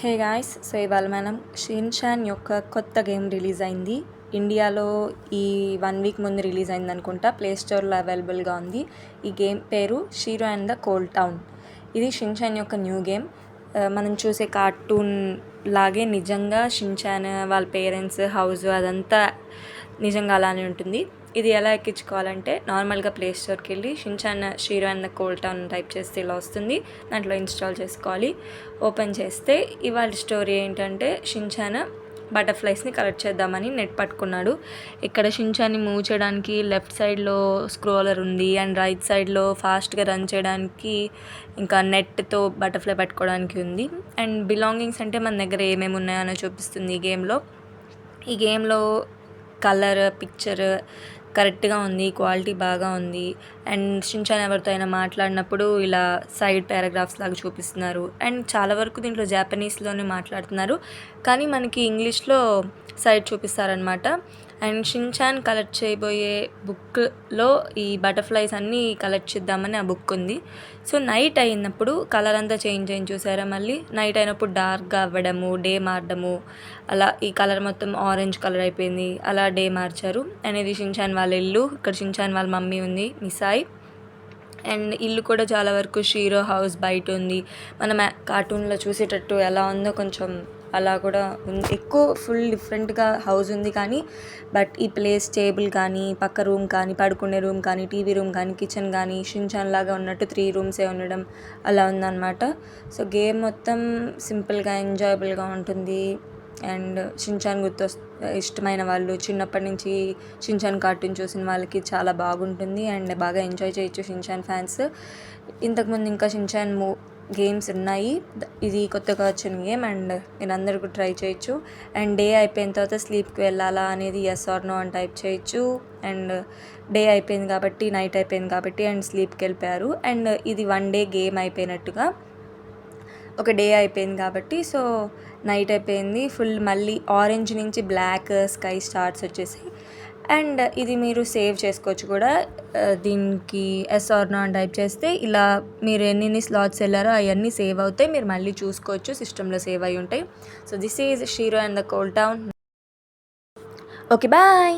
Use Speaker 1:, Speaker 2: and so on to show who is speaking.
Speaker 1: Hey guys, so ఇవాళ మనం Shin-chan యొక్క కొత్త గేమ్ రిలీజ్ అయింది. ఇండియాలో ఈ 1 వీక్ ముందు రిలీజ్ అయింది అనుకుంటా. ప్లే స్టోర్లో అవైలబుల్గా ఉంది. ఈ గేమ్ పేరు shero and the cold town. ఇది షిన్‌చాన్ యొక్క న్యూ గేమ్. మనం చూసే కార్టూన్ లాగే నిజంగా షిన్‌చాన్ వాళ్ళ పేరెంట్స్ హౌస్ అదంతా నిజంగా అలానే ఉంటుంది. ఇది ఎలా ఎక్కించుకోవాలంటే నార్మల్గా ప్లే స్టోర్కి వెళ్ళి Shin-chan shero and the cold town type చేస్తే ఇలా వస్తుంది. దాంట్లో ఇన్స్టాల్ చేసుకోవాలి. ఓపెన్ చేస్తే ఇవాళ స్టోరీ ఏంటంటే షిన్‌చాన్ బటర్ఫ్లైస్ని కలెక్ట్ చేద్దామని నెట్ పట్టుకున్నాడు. ఇక్కడ షిన్‌చాన్ని మూవ్ చేయడానికి లెఫ్ట్ సైడ్లో స్క్రోలర్ ఉంది అండ్ రైట్ సైడ్లో ఫాస్ట్గా రన్ చేయడానికి ఇంకా నెట్తో బటర్ఫ్లై పట్టుకోవడానికి ఉంది. అండ్ బిలాంగింగ్స్ అంటే మన దగ్గర ఏమేమి ఉన్నాయో చూపిస్తుంది ఈ గేమ్లో కలర్ పిక్చర్ కరెక్ట్గా ఉంది, క్వాలిటీ బాగా ఉంది. అండ్ షిన్‌చాన్ ఎవరితో అయినా మాట్లాడినప్పుడు ఇలా సైడ్ పారాగ్రాఫ్స్ లాగా చూపిస్తున్నారు. అండ్ చాలా వరకు దీంట్లో జాపనీస్లోనే మాట్లాడుతున్నారు, కానీ మనకి ఇంగ్లీష్లో సైడ్ చూపిస్తారనమాట. అండ్ షిన్‌చాన్ కలెక్ట్ చేయబోయే బుక్లో ఈ బటర్ఫ్లైస్ అన్నీ కలెక్ట్ చేద్దామని ఆ బుక్ ఉంది. సో నైట్ అయినప్పుడు కలర్ అంతా చేంజ్ అయింది చూసారా. మళ్ళీ నైట్ అయినప్పుడు డార్క్గా అవ్వడము, డే మారడము, అలా ఈ కలర్ మొత్తం ఆరెంజ్ కలర్ అయిపోయింది. అలా డే మార్చారు. అనేది షిన్‌చాన్ వాళ్ళ ఇల్లు. ఇక్కడ షిన్‌చాన్ వాళ్ళ మమ్మీ ఉంది, మిసాయ్. అండ్ ఇల్లు కూడా చాలా వరకు షీరో హౌస్ బయట ఉంది. మనం కార్టూన్లో చూసేటట్టు ఎలా ఉందో కొంచెం అలా కూడా ఉంది. ఎక్కువ ఫుల్ డిఫరెంట్గా హౌస్ ఉంది, కానీ బట్ ఈ ప్లేస్ టేబుల్ కానీ, పక్క రూమ్ కానీ, పడుకునే రూమ్ కానీ, టీవీ రూమ్ కానీ, కిచెన్ కానీ షిన్‌చాన్ లాగా ఉన్నట్టు 3 రూమ్సే ఉండడం అలా ఉందన్నమాట. సో గేమ్ మొత్తం సింపుల్గా ఎంజాయబుల్గా ఉంటుంది. అండ్ షిన్‌చాన్ ఇష్టమైన వాళ్ళు, చిన్నప్పటి నుంచి షిన్‌చాన్ కార్టూన్ చూసిన వాళ్ళకి చాలా బాగుంటుంది అండ్ బాగా ఎంజాయ్ చేయొచ్చు షిన్‌చాన్ ఫ్యాన్స్. ఇంతకుముందు ఇంకా షిన్‌చాన్ గేమ్స్ ఉన్నాయి. ఇది కొత్తగా వచ్చిన గేమ్ అండ్ మీరందరూ కూడా ట్రై చేయొచ్చు. అండ్ డే అయిపోయిన తర్వాత స్లీప్కి వెళ్ళాలా అనేది ఎస్ ఆర్ నో అని టైప్ చేయొచ్చు. అండ్ డే అయిపోయింది కాబట్టి, నైట్ అయిపోయింది కాబట్టి అండ్ స్లీప్కి వెళ్ళిపోయారు. అండ్ ఇది 1 డే గేమ్ అయిపోయినట్టుగా, ఒక డే అయిపోయింది కాబట్టి. సో నైట్ అయిపోయింది ఫుల్, మళ్ళీ ఆరెంజ్ నుంచి బ్లాక్ స్కై స్టార్ట్స్ వచ్చేసాయి. అండ్ ఇది మీరు సేవ్ చేసుకోవచ్చు కూడా. దీనికి ఎస్ ఆర్ నో అని టైప్ చేస్తే ఇలా మీరు ఎన్ని స్లాట్స్ వెళ్ళారో అవన్నీ సేవ్ అవుతాయి. మీరు మళ్ళీ చూసుకోవచ్చు, సిస్టంలో సేవ్ అయి ఉంటాయి. So this is shero and the cold town. Okay, bye.